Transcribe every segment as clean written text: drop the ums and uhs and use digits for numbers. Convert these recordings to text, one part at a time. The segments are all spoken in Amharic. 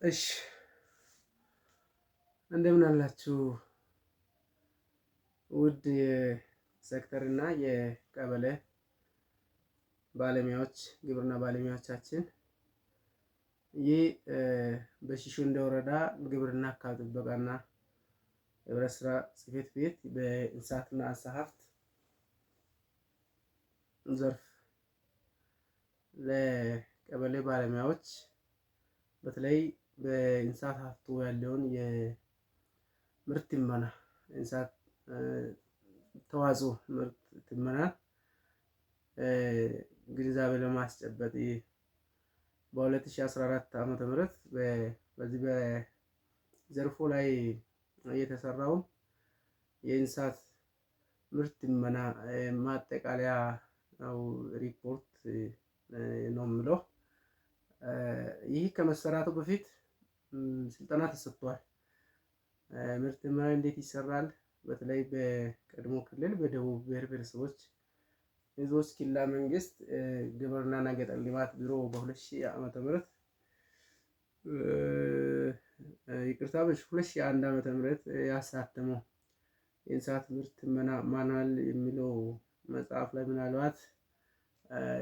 እሺ እንደምን አላችሁ ውድ የሴክተር እና የቀበሌ ባለሙያዎች፣ ግብርና ባለሙያዎቻችን። ይህ በሺሾንደ ወረዳ ግብርና አካባቢ ጥበቃና ህብረት ስራ ጽሕፈት ቤት በእንስሳትና ዓሳ ሀብት ዘርፍ ለቀበሌ ባለሙያዎች በተለይ በእንስሳት ሀብቱ ያለውን የምርት ትመና እንስሳት ተዋጽኦ ምርት ትመና ግንዛቤ ለማስጨበጥ በ2014 ዓ.ም በዚህ በዘርፉ ላይ የተሰራውን የእንስሳት ምርት ትመና ማጠቃለያ ሪፖርት ነው የምለው። ይህ ከመሰራቱ በፊት ስልጠና ተሰጥቷል። ምርት ትመና እንዴት ይሰራል? በተለይ በቀድሞ ክልል በደቡብ ብሔር ብሔረሰቦች ሕዝቦች ክልላዊ መንግስት ግብርናና ገጠር ልማት ቢሮ በ2000 ዓመተ ምህረት ይቅርታ በ2001 ዓመተ ምህረት ያሳተመው የእንስሳት ምርት ትመና ማኑዋል የሚለው መጽሐፍ ላይ ምናልባት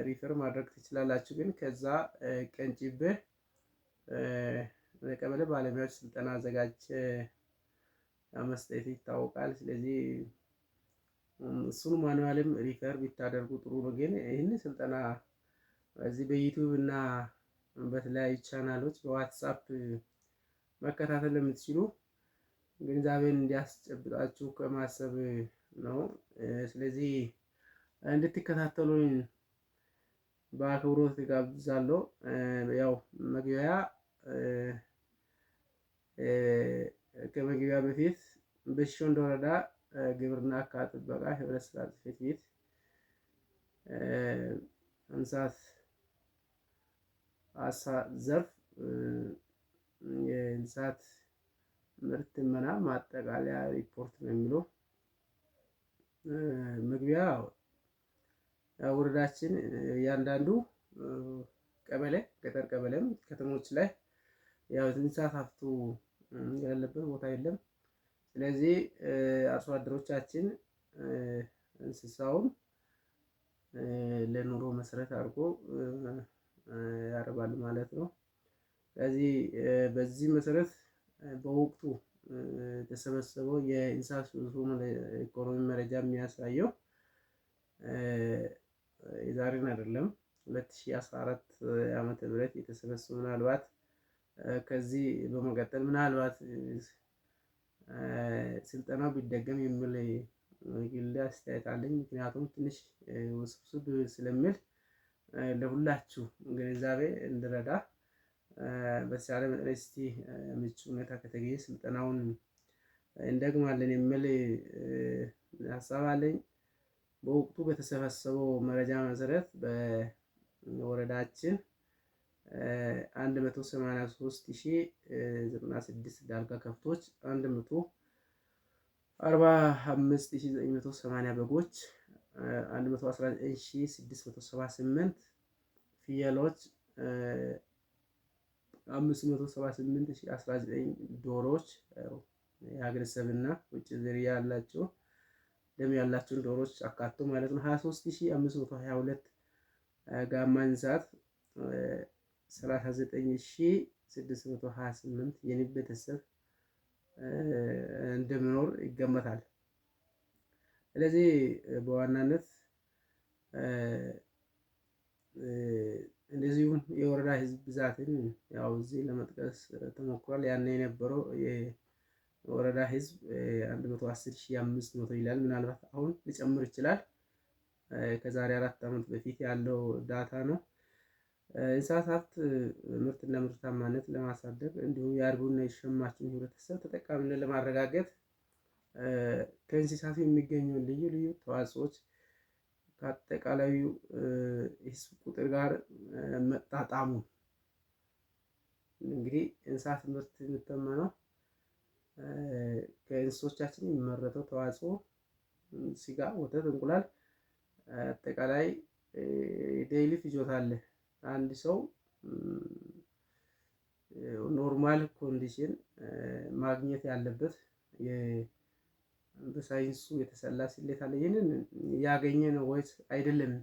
ሪፈር ማድረግ ትችላላችሁ። ግን ከዛ ቀንጭቤ ለቀበሌ ባለሙያዎች ስልጠና አዘጋጅ መስጠት ይታወቃል። ስለዚህ እሱን ማኑዋልም ሪፈር ቢታደርጉ ጥሩ ነው። ግን ይህን ስልጠና በዚህ በዩቲዩብ እና በተለያዩ ቻናሎች በዋትሳፕ መከታተል ለምትችሉ ግንዛቤን እንዲያስጨብጣችሁ ከማሰብ ነው። ስለዚህ እንድትከታተሉኝ በአክብሮት ጋብዛለሁ። ያው መግቢያ ከመግቢያ በፊት በሺሾንደ ወረዳ ግብርና አካባቢ ጥበቃ ህብረት ስራ ጽሕፈት ቤት እንስሳት ዓሳ ዘርፍ የእንስሳት ምርት ትመና ማጠቃለያ ሪፖርት ነው የሚለው። መግቢያ ወረዳችን እያንዳንዱ ቀበሌ ገጠር ቀበሌም ከተሞች ላይ ያው እንስሳት ሀብቱ ያለበት ቦታ የለም። ስለዚህ አርሶ አደሮቻችን እንስሳውን ለኑሮ መሰረት አድርጎ ያረባል ማለት ነው። ስለዚህ በዚህ መሰረት በወቅቱ የተሰበሰበው የእንስሳት ኢኮኖሚ መረጃ የሚያሳየው የዛሬን አይደለም 2014 ዓመተ ምህረት የተሰበሰበው ምናልባት ከዚህ በመቀጠል ምናልባት ስልጠናው ቢደገም የሚል ግል አስተያየት አለኝ። ምክንያቱም ትንሽ ውስብስብ ስለሚል ለሁላችሁ ግንዛቤ እንድረዳ በተቻለ መጠን እስቲ ምቹ ሁኔታ ከተገኘ ስልጠናውን እንደግማለን የሚል ሀሳብ አለኝ። በወቅቱ በተሰበሰበው መረጃ መሰረት በወረዳችን 183096 ዳልጋ ከብቶች፣ 145980 በጎች፣ 119678 ፍየሎች፣ 578019 ዶሮዎች የሀገረሰብና ውጭ ዝርያ ያላቸው ደም ያላቸውን ዶሮዎች አካቶ ማለት ነው። 23522 ጋማ እንስሳት፣ 39628 የንብ ቤተሰብ እንደሚኖር ይገመታል። ስለዚህ በዋናነት እንደዚሁም የወረዳ ህዝብ ብዛትን ያው እዚህ ለመጥቀስ ተሞክሯል። ያኔ የነበረው የወረዳ ህዝብ 110500 ይላል። ምናልባት አሁን ሊጨምር ይችላል። ከዛሬ 4 ዓመት በፊት ያለው ዳታ ነው። እንስሳት ሀብት ምርትና ምርታማነት ለማሳደግ እንዲሁም የአርቢውና የሸማቹን ህብረተሰብ ተጠቃሚነት ለማረጋገጥ ከእንስሳቱ የሚገኙ ልዩ ልዩ ተዋጽኦዎች ከአጠቃላዩ ህዝብ ቁጥር ጋር መጣጣሙ እንግዲህ እንስሳት ምርት የሚተመነው ከእንስሶቻችን የሚመረተው ተዋጽኦ ስጋ፣ ወተት፣ እንቁላል አጠቃላይ ዴይሊ ፍጆታ አለ። አንድ ሰው ኖርማል ኮንዲሽን ማግኘት ያለበት በሳይንሱ የተሰላ ስሌት አለ። ይህንን ያገኘ ነው ወይስ አይደለም፣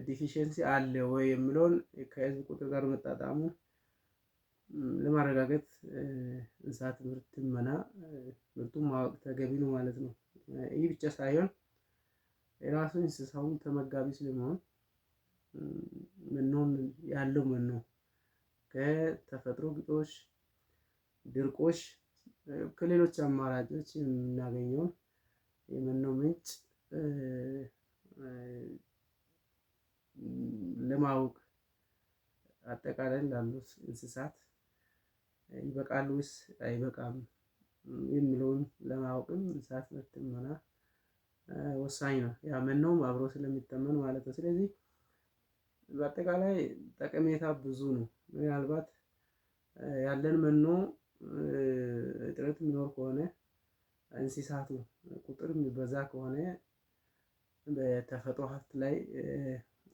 ዲፊሽንሲ አለ ወይ የሚለውን ከህዝብ ቁጥር ጋር መጣጣሙ ለማረጋገጥ እንስሳት ምርት ትመና ምርቱን ማወቅ ተገቢ ነው ማለት ነው። ይህ ብቻ ሳይሆን የራሱ እንስሳውን ተመጋቢ ስለመሆን መኖን ያለው መኖ ከተፈጥሮ ግጦሽ፣ ድርቆሽ፣ ከሌሎች አማራጮች የምናገኘውን የመኖ ምንጭ ለማወቅ አጠቃላይ ላሉት እንስሳት ይበቃሉ ወይስ አይበቃም የሚለውን ለማወቅም እንስሳት ምርት ትመና ወሳኝ ነው። ያ መኖም አብሮ ስለሚተመን ማለት ነው። ስለዚህ በአጠቃላይ ጠቀሜታ ብዙ ነው። ምናልባት ያለን መኖ እጥረት የሚኖር ከሆነ እንስሳቱ ቁጥር የሚበዛ ከሆነ በተፈጥሮ ሀብት ላይ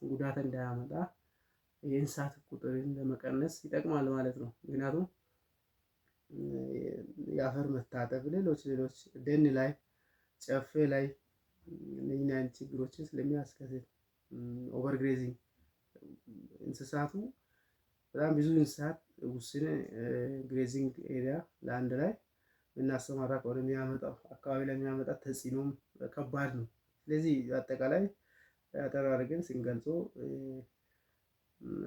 ጉዳት እንዳያመጣ የእንስሳት ቁጥርን ለመቀነስ ይጠቅማል ማለት ነው። ምክንያቱም የአፈር መታጠብ፣ ሌሎች ደን ላይ ጨፌ ላይ እነኚህ አይነት ችግሮችን ስለሚያስከትል ኦቨርግሬዚንግ እንስሳቱ በጣም ብዙ እንስሳት ውስን ግሬዚንግ ኤሪያ ለአንድ ላይ የምናሰማራ ከሆነ የሚያመጣው አካባቢ ላይ የሚያመጣ ተጽዕኖም ከባድ ነው። ስለዚህ አጠቃላይ አጠር አድርገን ስንገልጸው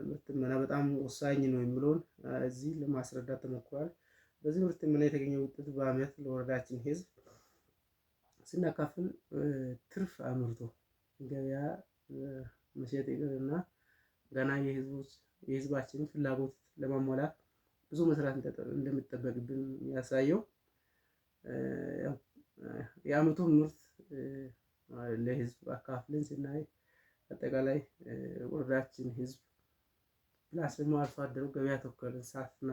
ምርት ትመና በጣም ወሳኝ ነው የሚለውን እዚህ ለማስረዳት ተሞክሯል። በዚህ ምርት ትመና የተገኘው ውጤት በአመት ለወረዳችን ህዝብ ስናካፍል ትርፍ አምርቶ ገበያ መሸጥ ይቅርና ገና የህዝባችንን ፍላጎት ለማሟላት ብዙ መስራት እንደሚጠበቅብን ያሳየው የአመቱ ምርት ለህዝብ አካፍለን ስናይ አጠቃላይ ወረዳችን ህዝብ ፕላስ ደግሞ አርሶ አደሩ ገበያ ተኮር እንስሳትና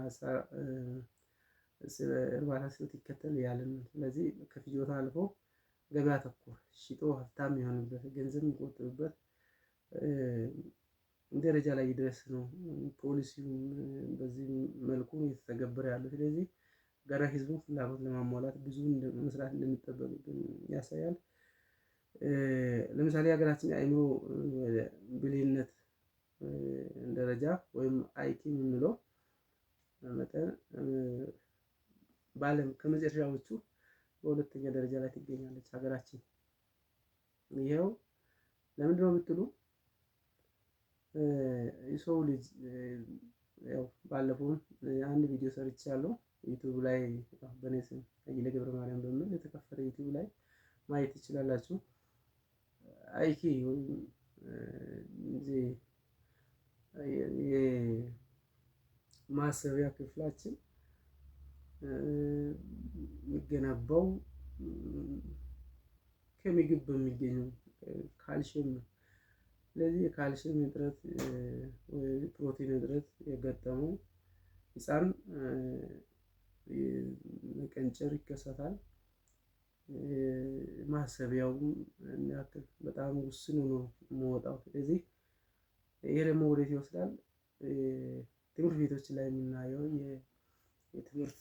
እርባታ ስልት ይከተል ያለን። ስለዚህ ከፍጆታ አልፎ ገበያ ተኮር ሽጦ ሀብታም የሆነበት ገንዘብ የሚቆጥብበት ደረጃ ላይ ይድረስ ነው ፖሊሲውም በዚህ መልኩ እየተተገበረ ያለው። ስለዚህ ገና ህዝቡን ፍላጎት ለማሟላት ብዙ መስራት እንደሚጠበቅብን ያሳያል። ለምሳሌ ሀገራችን የአእምሮ ብልህነት ደረጃ ወይም አይኪው የምንለው መጠን በዓለም ከመጨረሻዎቹ በሁለተኛ ደረጃ ላይ ትገኛለች ሀገራችን። ይኸው ለምንድነው ብትሉ የሰው ልጅ ያው ባለፈውም አንድ ቪዲዮ ሰርቻለሁ ዩቲዩብ ላይ በኔ ስም ኃይሌ ገብረማርያም በሚል የተከፈተ ዩቲዩብ ላይ ማየት ትችላላችሁ። አይኪ ወይም የማሰቢያ ክፍላችን የሚገነባው ከምግብ በሚገኘው ካልሽየም ነው። ስለዚህ የካልሽየም እጥረት ወይ ፕሮቲን እጥረት የገጠመው ህፃን መቀንጨር ይከሰታል። ማሰቢያውም ያክል በጣም ውስን ሆኖ የምወጣው። ስለዚህ ይሄ ደግሞ ወዴት ይወስዳል? ትምህርት ቤቶች ላይ የምናየው የትምህርት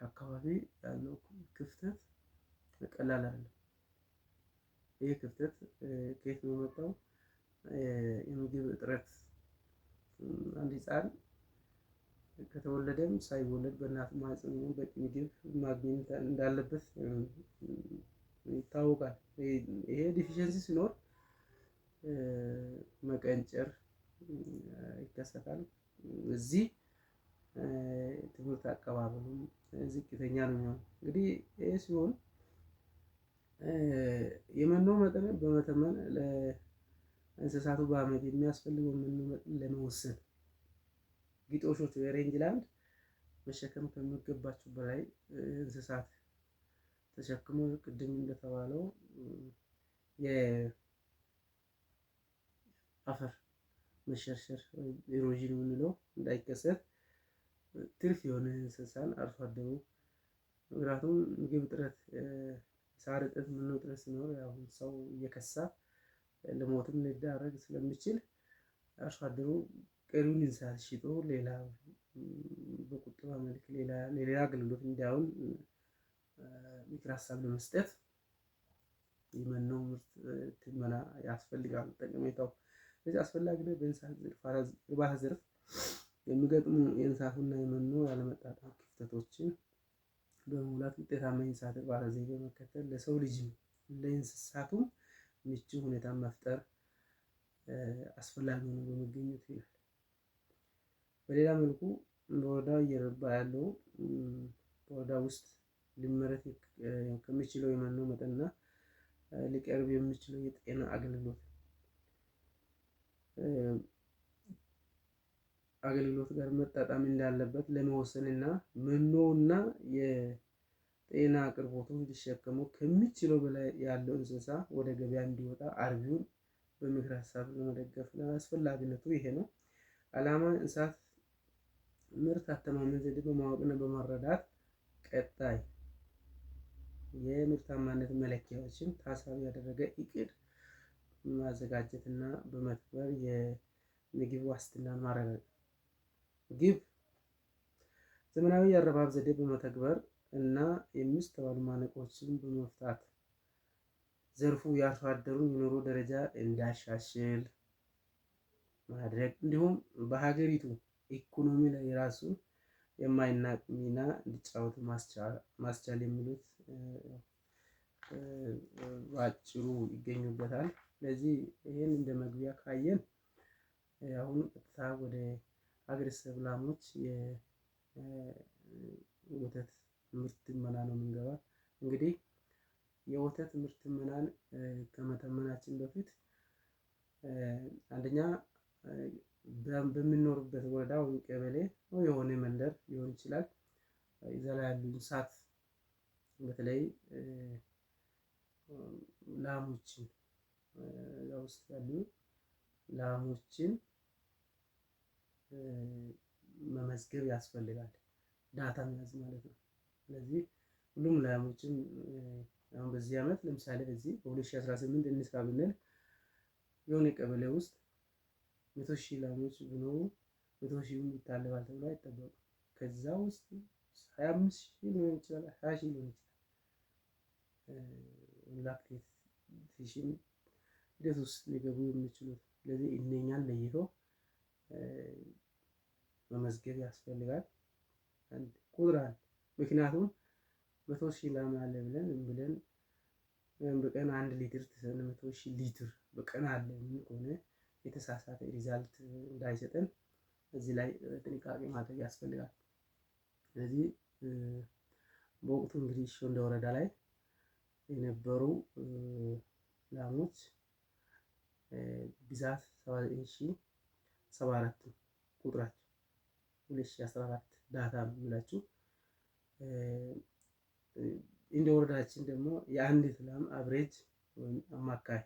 አካባቢ ያለው ክፍተት ቀላል አይደለም። ይሄ ክፍተት ከየት ነው የመጣው? የምግብ እጥረት። አንድ ህፃን ከተወለደም ሳይወለድ በእናቱ ማህፀን በቂ ምግብ ማግኘት እንዳለበት ይታወቃል። ይሄ ዲፊሸንሲ ሲኖር መቀንጨር ይከሰታል። እዚህ ትምህርት አቀባበሉም ዝቅተኛ ነው የሚሆነው። እንግዲህ ይሄ ሲሆን የመኖ መጠን በመተመን ለእንስሳቱ በአመት የሚያስፈልገው መኖ መጠን ለመወሰን ግጦሾች በሬንጅ ላንድ መሸከም ከሚገባቸው በላይ እንስሳት ተሸክሞ ቅድም እንደተባለው የአፈር መሸርሸር ኢሮዥን የምንለው እንዳይከሰት ትርፍ የሆነ እንስሳን አርሶ አደሩ ምክንያቱም ምግብ እጥረት ሳር እጥረት መኖ እጥረት ሲኖር ያው ሰው እየከሳ ለሞትም ሊዳረግ ስለሚችል አርሶ አደሩ ቀሪውን እንስሳት ሽጦ ሌላ በቁጠባ መልክ ሌላ አገልግሎት እንዲያውል ምክር ሀሳብ ለመስጠት የመኖ ምርት ትመና ያስፈልጋል። ጠቀሜታው ስለዚህ አስፈላጊ ነው። በእንስሳት እርባታ ዘርፍ የሚገጥሙ የእንስሳትና የመኖ ያለመጣጣም ክፍተቶችን በመሙላት ውጤታማ የእንስሳት እርባታ ዘይቤ በመከተል ለሰው ልጅም ለእንስሳቱም ምቹ ሁኔታ መፍጠር አስፈላጊ ሆኖ በመገኘቱ ይላል። በሌላ መልኩ በወረዳው እየረባ ያለው በወረዳ ውስጥ ሊመረት ከሚችለው የመኖ መጠንና ሊቀርብ የሚችለው የጤና አገልግሎት ጋር መጣጣም እንዳለበት ለመወሰን እና መኖና የጤና አቅርቦቱን ሊሸከሙ ከሚችለው በላይ ያለው እንስሳ ወደ ገበያ እንዲወጣ አርቢውን በምክር ሀሳብ ለመደገፍ አስፈላጊነቱ ይሄ ነው። ዓላማ እንስሳት ምርት አተማመን ዘዴ በማወቅና በመረዳት ቀጣይ የምርታማነት መለኪያዎችን ታሳቢ ያደረገ እቅድ ማዘጋጀት እና በመተግበር የምግብ ዋስትናን ማረጋገጥ። ግብ ዘመናዊ የአረባብ ዘዴ በመተግበር እና የሚስተዋሉ ማነቆችን በመፍታት ዘርፉ የአርሶ አደሩን የኑሮ ደረጃ እንዲያሻሽል ማድረግ እንዲሁም በሀገሪቱ ኢኮኖሚ ላይ የራሱን የማይናቅ ሚና እንዲጫወት ማስቻል የሚሉት በአጭሩ ይገኙበታል። ስለዚህ ይህን እንደ መግቢያ ካየን አሁን ቀጥታ ወደ ሀገረ ስብ ላሞች የወተት ምርት ትመና ነው የምንገባ። እንግዲህ የወተት ምርት ትመናን ከመተመናችን በፊት አንደኛ በምንኖርበት ወረዳ ወይም ቀበሌ የሆነ መንደር ሊሆን ይችላል። እዛ ላይ ያሉ እንስሳት በተለይ ላሞችን እዛ ውስጥ ያሉ ላሞችን መመዝገብ ያስፈልጋል። ዳታ መያዝ ማለት ነው። ስለዚህ ሁሉም ላሞችን አሁን በዚህ አመት ለምሳሌ በዚህ በ2018 እንስራ ብንል የሆነ ቀበሌ ውስጥ 100,000 ላሞች ቢኖሩ 100,000 ይታለባል ተብሎ አይጠበቅም። ከዛ ውስጥ 25,000 ሊሆን ይችላል፣ 20,000 ሊሆን ይችላል። ላክቴሽን ሂደት ውስጥ ሊገቡ የሚችሉት። ስለዚህ እነኛን ለይቶ መመዝገብ ያስፈልጋል። አንድ ቁጥር አለ። ምክንያቱም 100,000 ላም አለ ብለን በቀን 1 ሊትር ትሰጥ 100,000 ሊትር በቀን አለ ምን ከሆነ የተሳሳተ ሪዛልት እንዳይሰጠን እዚህ ላይ ጥንቃቄ ማድረግ ያስፈልጋል። ስለዚህ በወቅቱ እንግዲህ ሾንዳ ወረዳ ላይ የነበሩ ላሞች ብዛት 79,074 ቁጥራቸው 2014 ዳታ ብላችሁ እንደ ወረዳችን ደግሞ የአንዲት ላም አብሬጅ ወይም አማካይ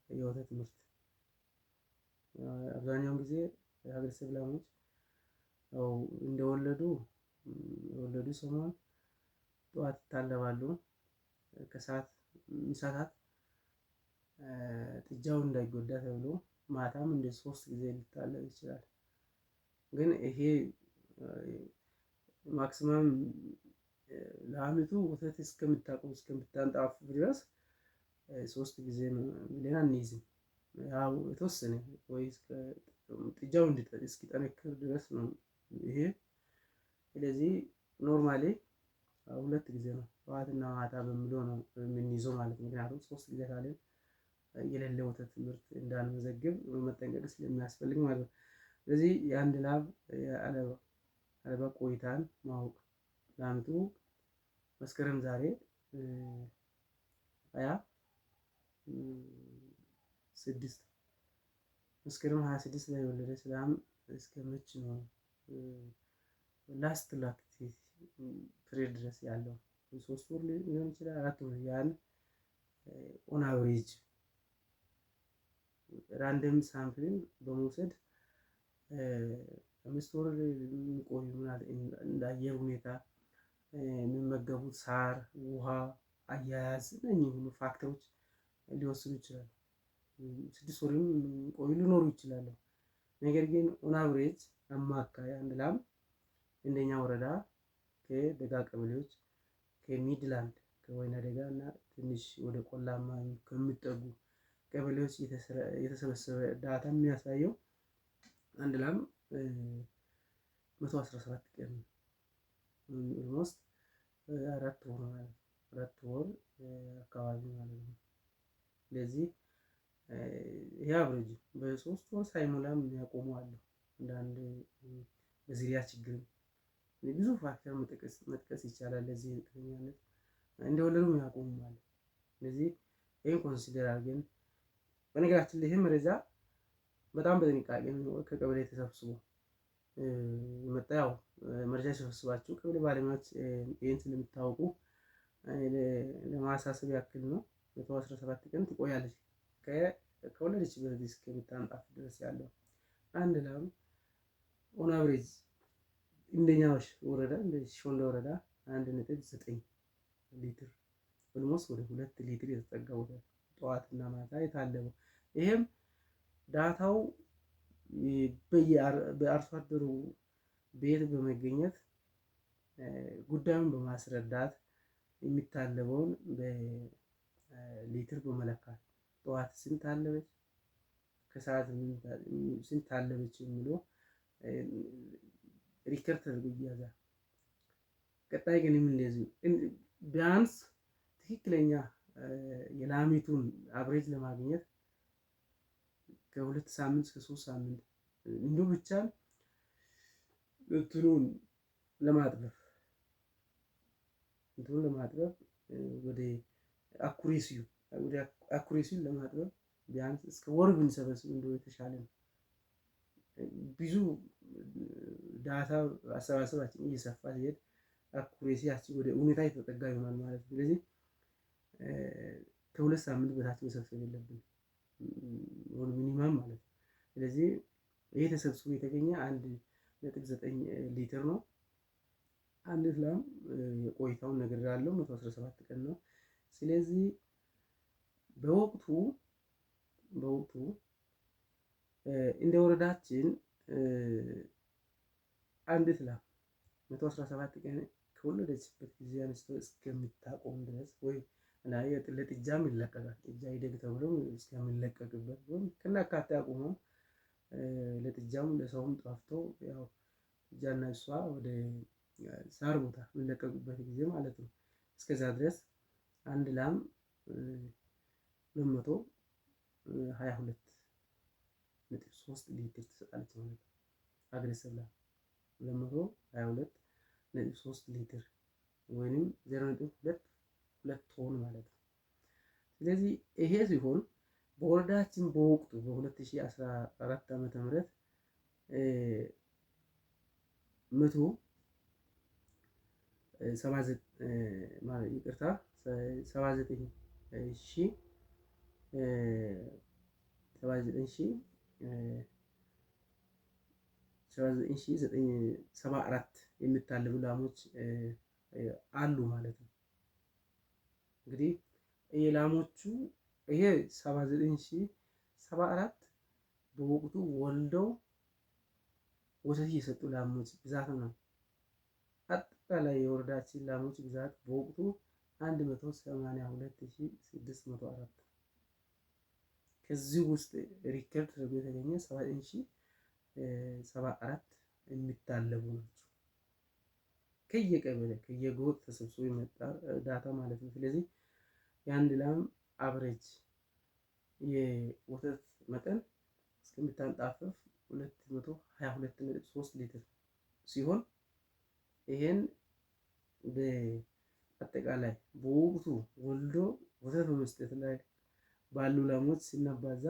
የወተት ምርት አብዛኛውን ጊዜ የሀገረ ስብ ላሞች ያው እንደወለዱ የወለዱ ሰሞን ጠዋት ይታለባሉ። ከሰዓት ሚሳታት ጥጃው እንዳይጎዳ ተብሎ ማታም እንደ 3 ጊዜ ሊታለብ ይችላል። ግን ይሄ ማክሲመም ለአመቱ ወተት እስከምታንጣፍ ድረስ 3 ጊዜ ነው ብለን አንይዝም። ያው የተወሰነ ወይ ጥጃው እስኪጠነክር ድረስ ነው ይሄ። ስለዚህ ኖርማሊ 2 ጊዜ ነው ጠዋትና ማታ በሚለው ነው የምንይዘው ማለት ነው። ምክንያቱም 3 ጊዜ ካለን የሌለ ወተት ምርት እንዳንመዘግብ መጠንቀቅ ስለሚያስፈልግ ማለት ነው። ስለዚህ የአንድ ላም የአለባ ቆይታን ማወቅ ላምቱ መስከረም ዛሬ 26 መስከረም 26 ላይ የወለደች ላም እስከ መች ነው ላስት ላክቴት ፒሪድ ድረስ ያለው 3 ወር ሊሆን ይችላል 4 ወር ያን ኦን አቨሬጅ ራንደም ሳምፕልን በመውሰድ 5 ወር የሚቆዩ እንደ አየር ሁኔታ የሚመገቡት ሳር፣ ውሃ፣ አያያዝ እነኚህ ሁሉ ፋክተሮች ሊወስኑ ይችላሉ። 6 ወርም ቆዩ ሊኖሩ ይችላሉ። ነገር ግን ኦን አቨሬጅ አማካይ አንድ ላም እንደኛ ወረዳ ከደጋ ቀበሌዎች ከሚድላንድ ከወይና ደጋ እና ትንሽ ወደ ቆላማ ከሚጠጉ ቀበሌዎች የተሰበሰበ ዳታ የሚያሳየው አንድ ላም 117 ቀን ኦልሞስት 4 ወር ማለት 4 ወር አካባቢ ማለት ነው። ስለዚህ ይሄ አብሬጅ በ3 ወር ሳይሞላም የሚያቆሙ አሉ። አንዳንድ በዝርያ ችግር ብዙ ፋክተር መጥቀስ ይቻላል። ለዚህ ዝቅተኛነት እንደወለዱ የሚያቆሙ አሉ። ስለዚህ ይሄን ኮንሲደር አድርገን በነገራችን ላይ ይሄ መረጃ በጣም በጥንቃቄ ከቀበሌ ተሰብስቦ የመጣ ያው መረጃ ሲሰበስባችሁ ቀበሌ ባለሙያዎች ይሄን ስለምታውቁ ለማሳሰብ ያክል ነው። 117 ቀን ትቆያለች ከወለደችበት ጊዜ እስከምታንጣፍ ድረስ ያለው አንድ ላም ኦን አቨሬጅ እንደኛ ወረዳ እንደ ሾንዳ ወረዳ 1.9 ሊትር ኦልሞስት ወደ 2 ሊትር የተጠጋ ወተት ጠዋትና ማታ የታለበው። ይሄም ዳታው በአርሶ አደሩ ቤት በመገኘት ጉዳዩን በማስረዳት የሚታለበውን በሊትር በመለካት ጠዋት ስንት ታለበች፣ ከሰዓት ስንት ታለበች የሚለው ሪከርድ ተደርጎ ይያዛል። ቀጣይ ግን እንደዚህ ቢያንስ ትክክለኛ የላሚቱን አብሬጅ ለማግኘት ከ2 ሳምንት እስከ 3 ሳምንት እንዲሁ ብቻ እንትኑን ለማጥበብ ወደ አኩሬሲውን ለማጥበብ ቢያንስ እስከ ወር ብንሰበስብ እንደው የተሻለ ነው። ብዙ ዳታ አሰባሰባችን እየሰፋ ሲሄድ አኩሬሲያችን ወደ እውነታ የተጠጋ ይሆናል ማለት ነው። ስለዚህ ከ2 ሳምንት በታች መሰብሰብ የለብንም ሚኒማም ማለት ነው። ስለዚህ ይሄ ተሰብስቦ የተገኘ 1.9 ሊትር ነው። አንድ ላም የቆይታውን ነገር ያለው 117 ቀን ነው። ስለዚህ በወቅቱ እንደ ወረዳችን አንዲት ላም 117 ቀን ከወለደችበት ጊዜ አንስቶ እስከምታቆም ድረስ ወይ ለጥጃም ይለቀቃል። ጥጃ ይደግ ተብሎ እስከሚለቀቅበት ወይ ከናካቴ አቁመው ለጥጃም ለሰውም ጠፍቶ ያው ጥጃና እሷ ወደ ሳር ቦታ የሚለቀቁበት ጊዜ ማለት ነው። እስከዛ ድረስ አንድ ላም 222.3 ሊትር ትሰጣለች ማለት ነው። አግሬሲቭ ላም 222.3 ሊትር ወይንም 0.2 ቶን ማለት ነው። ስለዚህ ይሄ ሲሆን በወረዳችን በወቅቱ በ2014 ዓ.ም 79,974 የሚታለቡ ላሞች አሉ ማለት ነው። እንግዲህ የላሞቹ ይሄ 79,074 በወቅቱ ወልደው ወተት እየሰጡ ላሞች ብዛት ነው። አጠቃላይ የወረዳችን ላሞች ብዛት በወቅቱ 182,604 ከዚህ ውስጥ ሪከርድ ተደርጎ የተገኘ 79,074 የሚታለቡ ናቸው። ከየቀበሌ ከየጎጥ ተሰብስቦ የመጣ ዳታ ማለት ነው። ስለዚህ የአንድ ላም አቨሬጅ የወተት መጠን እስከምታንጣፍፍ 222.3 ሊትር ሲሆን ይሄን በአጠቃላይ በወቅቱ ወልዶ ወተት በመስጠት ላይ ባሉ ላሞች ሲናባዛ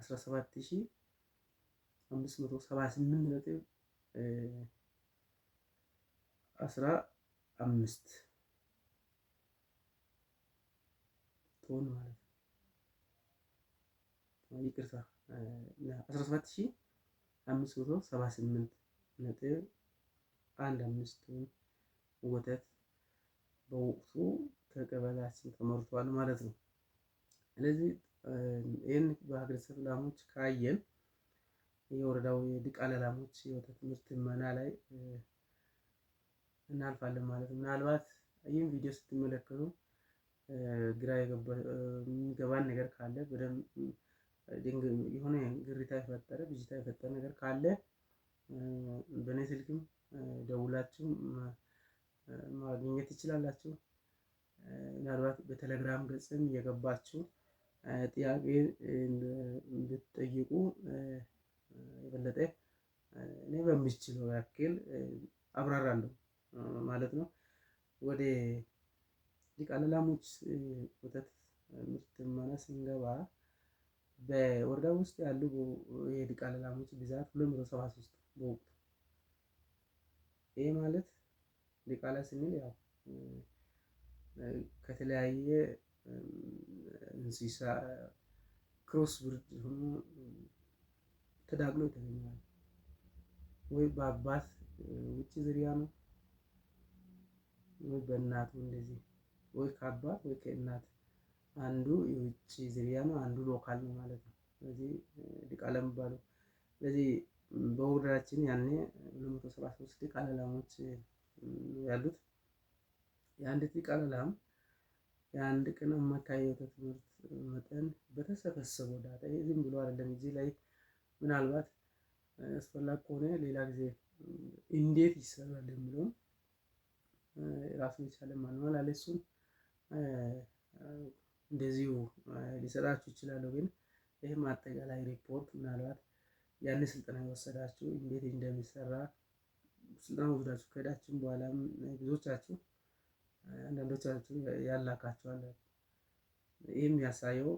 17,578.15 ቶን ማለት ነው። ይቅርታ 17,578.15 ቶን ወተት በወቅቱ ከቀበሌያችን ተመርቷል ማለት ነው። ስለዚህ ይህን በሀገረ ስብከት ላሞች ካየን የወረዳው የዲቃላ ላሞች የወተት ምርት ትመና ላይ እናልፋለን ማለት ነው። ምናልባት ይህን ቪዲዮ ስትመለከቱ ግራ የሚገባን ነገር ካለ በደንብ የሆነ ግርታ የፈጠረ ብዥታ የፈጠረ ነገር ካለ በእኔ ስልክም ደውላችሁ ማግኘት ትችላላችሁ። ምናልባት በቴሌግራም ገጽም እየገባችሁ ጥያቄ እንድትጠይቁ የበለጠ እኔ በሚችለው ያክል አብራራለሁ ማለት ነው። ወደ ዲቃላ ላሞች ወተት ምርት ትመና ስንገባ በወረዳ ውስጥ ያሉ የዲቃላ ላሞች ብዛት 273 በወቅቱ። ይሄ ማለት ዲቃላ ስንል ያው ከተለያየ እንስሳ ክሮስ ብርድ ሆኖ ተዳቅሎ የተገኘ ወይ በአባት ውጭ ዝርያ ነው ወይ በእናቱ እንደዚህ ወይ ከአባት ወይ ከእናት አንዱ የውጭ ዝርያ ነው፣ አንዱ ሎካል ነው ማለት ነው። ስለዚህ ዲቃላ የሚባለው ስለዚህ በወረዳችን ያኔ 273 ዲቃላ ላሞች ያሉት። የአንዲት ዲቃላ ላም የአንድ ቀን አማካይ የወተት ምርት መጠን በተሰበሰበው ዳታ፣ ይሄ ዝም ብሎ አይደለም። እዚህ ላይ ምናልባት አስፈላጊ ከሆነ ሌላ ጊዜ እንዴት ይሰራል የሚለውን ራሱን የቻለ ማንዋል አለ። እሱን እንደዚሁ ሊሰጣችሁ ይችላለሁ። ግን ይህም አጠቃላይ ሪፖርት ምናልባት ያን ስልጠና የወሰዳችሁ እንዴት እንደሚሰራ ስልጠና ወስዳችሁ ከሄዳችሁም በኋላም ብዙዎቻችሁ አንዳንዶቻችሁ ያላካችኋል። ይህም ያሳየው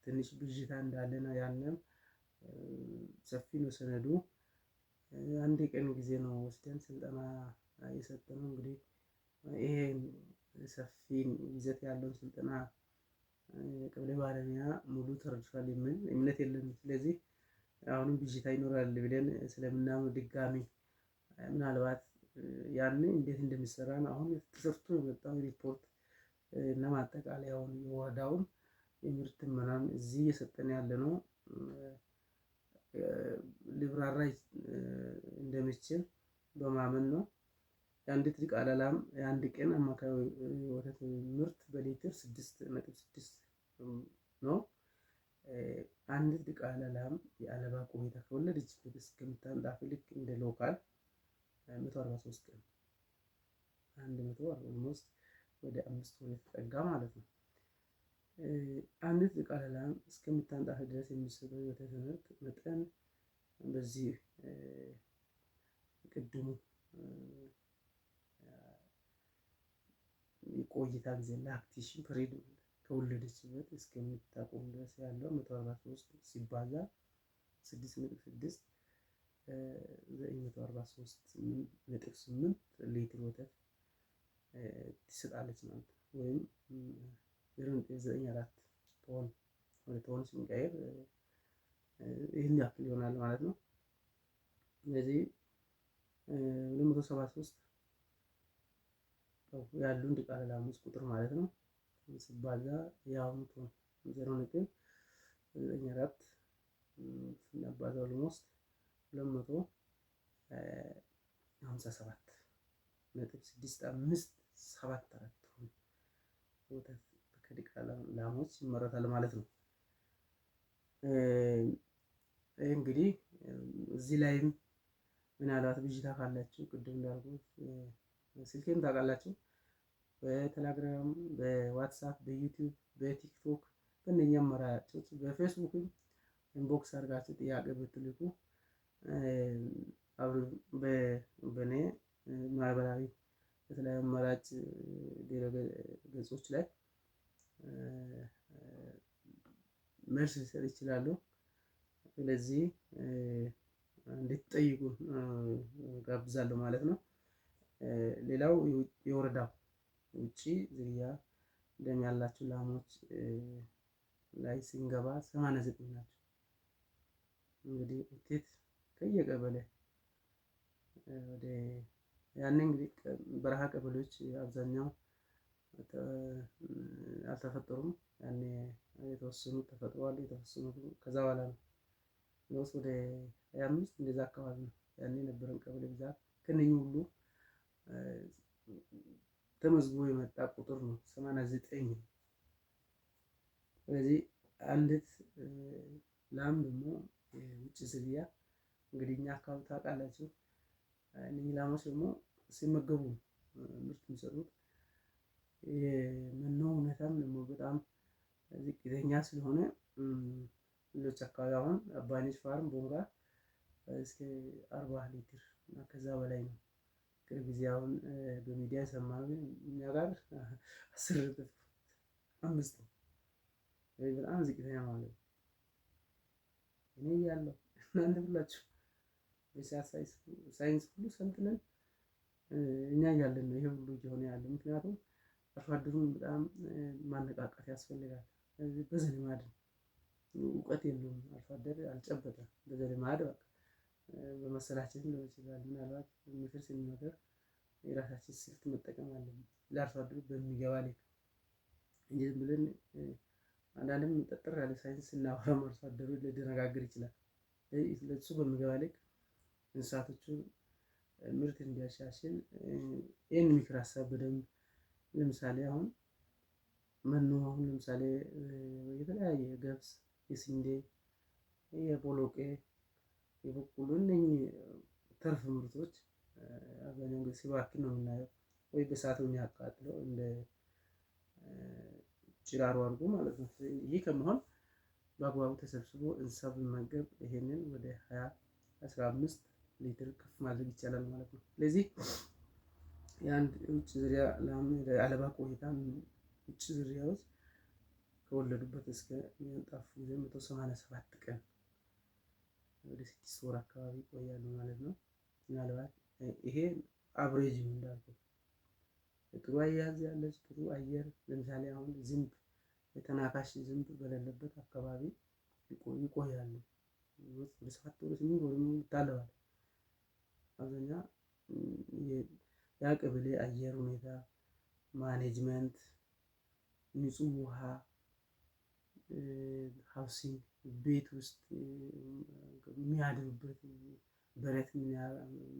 ትንሽ ብዥታ እንዳለና ያንም ሰፊ ነው ሰነዱ። አንድ ቀን ጊዜ ነው ወስደን ስልጠና የሰጠነው። እንግዲህ ይሄ ሰፊ ይዘት ያለውን ስልጠና ቀበሌ ባለሙያ ሙሉ ተረድቷል የሚል እምነት የለንም። ስለዚህ አሁንም ብዥታ ይኖራል ብለን ስለምናምን ድጋሚ ምናልባት ያን እንዴት እንደሚሰራ ነው አሁን ተሰርቶ የመጣው ሪፖርት እና ማጠቃለያውን የወረዳውን የምርት ትመናን እዚህ እየሰጠን ያለ ነው ሊብራራ እንደሚችል በማመን ነው። የአንዲት ዲቃላ ላም የአንድ ቀን አማካይ ወተት ምርት በሊትር 6.6 ነው። አንዲት ዲቃላ ላም የአለባ ቆይታ ከወለደችበት እስከምታንጣፍ ልክ እንደ ሎካል 143 ቀን 140 ወደ 5 ወር የተጠጋ ማለት ነው። አንዲት ዲቃላ ላም እስከምታንጣፍ ድረስ የሚሰጠው የወተት ምርት መጠን በዚህ ቅድሙ የቆይታ ጊዜ ላክቴሽን ፔሪድ ከወለደችበት እስከምታቆም ድረስ ያለው 143 ሲባዛ 6.6 943.8 ሊትር ወተት ትሰጣለች ማለት ነው። ወይም 0.94 ቶን ወደ ቶን ስንቀይር ይህን ያክል ይሆናል ማለት ነው። ስለዚህ 273 ያሉን ዲቃላ ላሞች ቁጥር ማለት ነው ሲባዛ የአሁኑ ቶን 0.94 ስናባዛ ኦልሞስት 257.654 ቶን ወተት ከዲቃላ ላሞች ይመረታል ማለት ነው። እንግዲህ እዚህ ላይም ምናልባት ብዥታ ካላችሁ ቅድም እንዳልኩት ስልኬን ታውቃላችሁ። በቴሌግራም፣ በዋትሳፕ፣ በዩቲዩብ፣ በቲክቶክ በእነኛ አማራጮች በፌስቡክም ኢንቦክስ አድርጋችሁ ጥያቄ ብትልኩ በእኔ ማህበራዊ የተለያዩ አማራጭ ገጾች ላይ መልስ ሊሰጥ ይችላሉ። ስለዚህ እንድትጠይቁ ጋብዛለሁ ማለት ነው። ሌላው የወረዳው ውጪ ዝርያ ደም ያላቸው ላሞች ላይ ስንገባ 89 ናቸው። እንግዲህ ውጤት ከየቀበሌ ወደ ያኔ እንግዲህ በረሃ ቀበሌዎች አብዛኛው አልተፈጠሩም። ያኔ የተወሰኑት ተፈጥሯል። የተወሰኑት ከዛ በኋላ ነው ወደ 25 እንደዛ አካባቢ ነው ያኔ የነበረን ቀበሌ ብዛት ከነኚህ ሁሉ ተመዝግቦ የመጣ ቁጥር ነው 89። ስለዚህ አንዲት ላም ደግሞ የውጭ ዝርያ እንግዲህ እኛ አካባቢ ታውቃላችሁ፣ እነዚህ ላሞች ደግሞ ሲመገቡ ምርት የሚሰጡት የመኖ ሁኔታም ደግሞ በጣም ዝቅተኛ ስለሆነ ሌሎች አካባቢ አሁን አባይነሽ ፋርም ቦንጋ እስከ 40 ሊትር እና ከዛ በላይ ነው። ቅርብ ጊዜ አሁን በሚዲያ የሰማነው እኛ ጋር 10.5 ነው። በጣም ዝቅተኛ ማለት ነው። እኔ እያለሁ እናንተ ሁላችሁ ሳይንስ ሁሉ ሰልጥነን እኛ እያለን ነው ይሄ ሁሉ እየሆነ ያለው። ምክንያቱም አርሶ አደሩን በጣም ማነቃቃት ያስፈልጋል። በዘልማድ እውቀት የለውም አርሶ አደር አልጨበጠም። በዘልማድ በቃ በመሰላችን ሊሆን ይችላል። ምናልባት ምክር ስንመክር የራሳችን ስልት መጠቀም አለብን ለአርሶ አደሩ በሚገባ ልክ እንጂ ዝም ብለን አንዳንድም ጠጥር ያለ ሳይንስ ስናወራ አርሶ አደሩ ሊደነጋገር ይችላል። ለሱ በሚገባ ልክ እንስሳቶቹ ምርት እንዲያሻሽል ይህን ምክር ሀሳብ በደንብ ለምሳሌ አሁን መኖ አሁን ለምሳሌ የተለያየ ገብስ፣ የስንዴ፣ የቦሎቄ፣ የበቆሎ እነኚህ ተርፍ ምርቶች አብዛኛውን ጊዜ ሲባክን ነው የምናየው። ወይ በእሳት የሚያቃጥለው እንደ ጭራሮ አድርጎ ማለት ነው። ይህ ከመሆን በአግባቡ ተሰብስቦ እንስሳ ቢመገብ ይሄንን ወደ 15 ሊትር ከፍ ማድረግ ይቻላል ማለት ነው። ስለዚህ የአንድ ውጭ ዝርያ ላም አለባ ቆይታ ውጭ ዝርያዎች ከወለዱበት እስከ የሚያንጣፉ ጊዜ 187 ቀን ወደ 6 ወር አካባቢ ይቆያሉ ማለት ነው። ምናልባት ይሄ አብሬጅ ነው እንዳልኩት ጥሩ አያያዝ ያለች ጥሩ አየር ለምሳሌ አሁን ዝንብ የተናካሽ ዝንብ በሌለበት አካባቢ ይቆያሉ። ወደ 7 ወር 8 ወር ይታለባል። አብዛኛ ያ ቀበሌ አየር ሁኔታ ማኔጅመንት፣ ንጹህ ውሃ፣ ሃውሲንግ ቤት ውስጥ የሚያድሩበት በረት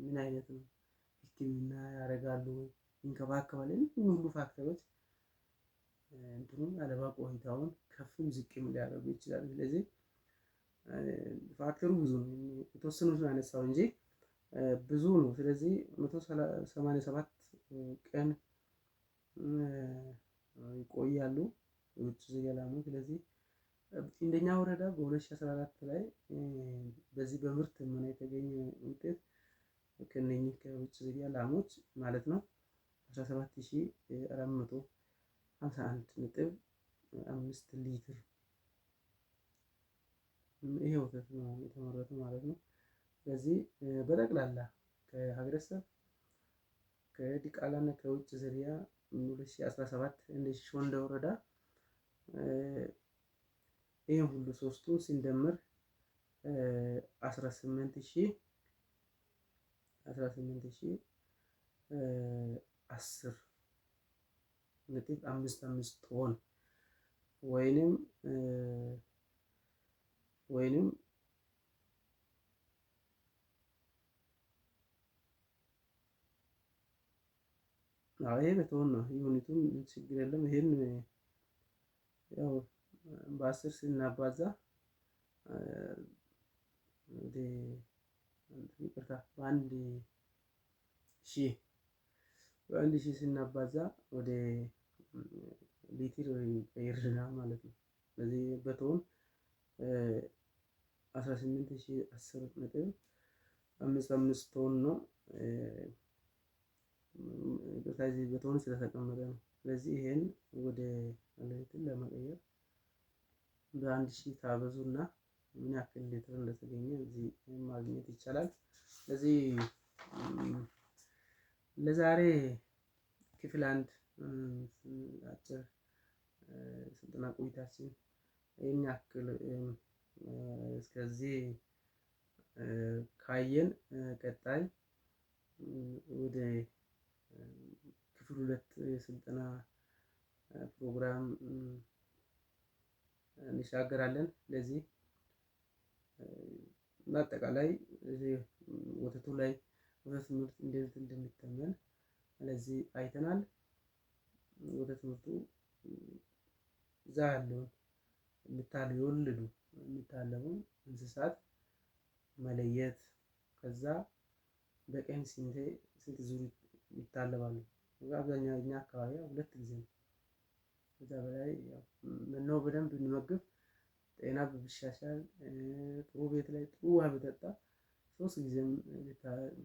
ምን አይነት ነው፣ ሕክምና ያደርጋሉ ወይ ይንከባከባሉ። እነዚህ ሁሉ ፋክተሮች እንትኑን አለባ ቆይታውን ከፍም ዝቅም ሊያደርጉ ይችላሉ። ስለዚህ ፋክተሩ ብዙ ነው። የተወሰኑትን አነሳው እንጂ ብዙ ነው። ስለዚህ 187 ቀን ይቆያሉ የውጭ ዝርያ ላሞች። ስለዚህ እንደኛ ወረዳ በ2014 ላይ በዚህ በምርት ምን የተገኘ ውጤት ከነኚህ ከውጭ ዝርያ ላሞች ማለት ነው 17451.5 ሊትር ይሄ ወተት ነው የተመረተው ማለት ነው። ስለዚህ በጠቅላላ ከሀገረሰብ ከዲቃላና ከውጭ ዝርያ 2017 እንደ ሾንዳ ወረዳ ይሄን ሁሉ ሶስቱ ሲንደምር 18010.55 ቶን ወይንም ይሄ በቶን ነው። ዩኒቱን ችግር የለም። ይሄን ያው በ10 ስናባዛ ወደ ይቅርታ በአንድ ሺህ ስናባዛ ወደ ሊትር ይቀይርልናል ማለት ነው። ስለዚህ በቶን 18010.55 ቶን ነው። በዚህ በቶን ስለተቀመጠ ነው። ስለዚህ ይሄን ወደ ሊትር ለመቀየር በአንድ ሺህ ታበዙና ምን ያክል ሊትር እንደተገኘ እዚህ ማግኘት ይቻላል። ስለዚህ ለዛሬ ክፍል 1 አጭር ስልጠና ቆይታችን ይህን ያክል እስከዚህ ካየን ቀጣይ ወደ ክፍል 2 የስልጠና ፕሮግራም እንሻገራለን። ስለዚህ በአጠቃላይ ወተቱ ላይ ወተት ምርት እንዴት እንደሚተመን ስለዚህ አይተናል። ወተት ምርቱ እዛ ያለውን የወለዱ የሚታለቡ እንስሳት መለየት፣ ከዛ በቀን ስንት ዙር ይታለባሉ። አብዛኛው እኛ አካባቢ 2 ጊዜ ነው። ከዛ በላይ መኖ በደንብ እንመግብ፣ ጤና ቢሻሻል፣ ጥሩ ቤት ላይ ጥሩ ውሃ ቢጠጣ 3 ጊዜም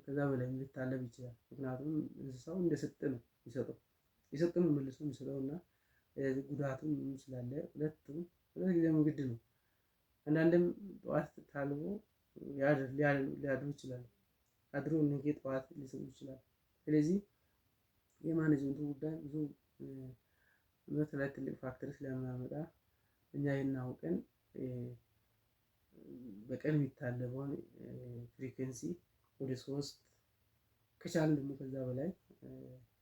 ከዛ በላይ ሊታለብ ይችላል። ምክንያቱም እንስሳው እንደሰጠ ነው የሚሰጠው፣ የሰጠ ነው መልሶ የሚሰጠው እና ጉዳቱም ስላለ 2 ጊዜም ግድ ነው። አንዳንድም ጠዋት ታልቦ ሊያድሩ ይችላሉ። አድሮ ነገ ጠዋት ሊሰጡ ይችላሉ። ስለዚህ የማኔጅመንቱ ጉዳይ ብዙ ምርት ላይ ትልቅ ፋክተር ስለሚያመጣ እኛ ይሄን አውቀን በቀን የሚታለበውን ፍሪኩዌንሲ ወደ 3 ከቻልን ደግሞ ከዛ በላይ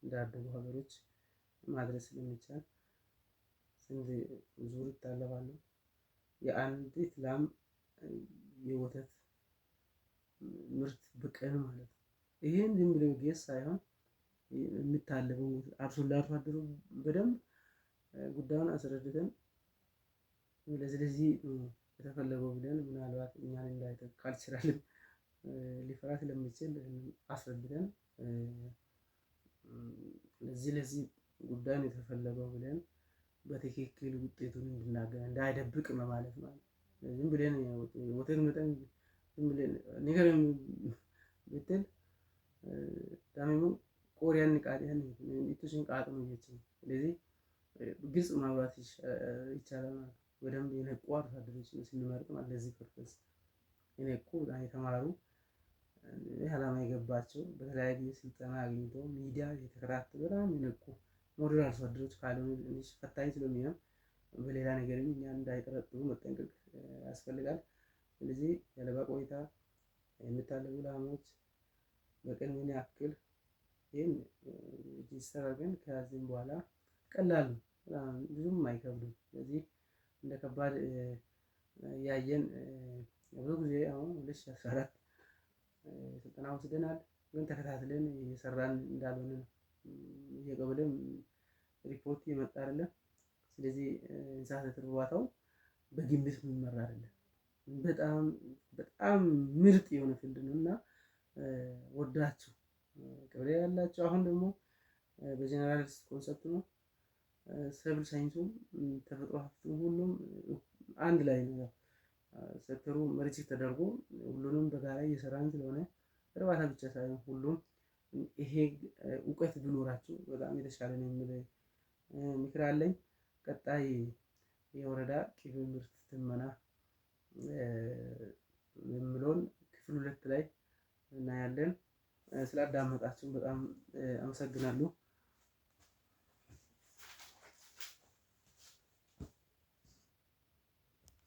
እንዳደጉ ሀገሮች ማድረስ ስለሚቻል ስንት ዙር ይታለባሉ? የአንዲት ላም የወተት ምርት በቀን ማለት ነው። ይሄን ዝም ብሎ ጌስ ሳይሆን የሚታለበው አርሶ አደሩ በደንብ ጉዳዩን አስረድተን ለዚህ የተፈለገው ብለን ምናልባት እኛን እንዳይተካ ካልቸራልን ሊፈራ ስለሚችል አስረድተን ለዚህ ጉዳይ ነው የተፈለገው ብለን በትክክል ውጤቱን እንድናገር እንዳይደብቅ ማለት ነው። ዝም ብለን ወተት መጠን ዝም ብለን ንገረኝ ብትል ዳሚሙ ቆሪያን ቃዲያን ኢቱሽን ቃጥሙ ይችላል። ስለዚህ ግልጽ ማውራት ይቻላል ማለት ነው። በደንብ የነቁ አርሶ አደሮችን ስንመርጥ ማለት ለዚህ ፐርፐዝ የነቁ በጣም የተማሩ ዓላማ የገባቸው በተለያየ ስልጠና አግኝቶ ሚዲያ የተከታተሉ በጣም የነቁ ሞዴል አርሶ አደሮች ካልሆኑ ትንሽ ፈታኝ ስለሚሆን በሌላ ነገርም እኛን እንዳይጠረጥሩ መጠንቀቅ ያስፈልጋል። ስለዚህ የአለባ ቆይታ የሚታለቡ ላሞች በቀን ምን ያክል ይሄን ሪጅስተር ግን ከያዝን በኋላ ቀላል ነው፣ ብዙም አይከብድም። ስለዚህ እንደ ከባድ ያየን ብዙ ጊዜ አሁን 2014 ስልጠና ወስደናል፣ ግን ተከታትለን እየሰራን እንዳልሆነ ነው። የቀበሌም ሪፖርት የመጣ አይደለም። ስለዚህ እንስሳት እርባታው በግምት የሚመራ አይደለም። በጣም ምርጥ የሆነ ፊልድ ነው እና ወዳችሁ ቀበሌ ያላችሁ አሁን ደግሞ በጀነራሊስት ኮንሰፕት ነው። ሰብል ሳይንሱም ተፈጥሮ ሀብቱም ሁሉም አንድ ላይ ነው። ሴክተሩ መርጅ ተደርጎ ሁሉንም በጋራ እየሰራን ስለሆነ እርባታ ብቻ ሳይሆን ሁሉም ይሄ እውቀት ቢኖራችሁ በጣም የተሻለ ነው የሚል ምክር አለኝ። ቀጣይ የወረዳ ቅቤ ምርት ትመና የሚለውን ክፍል 2 ላይ እናያለን። ስላዳመጣችሁ በጣም አመሰግናለሁ።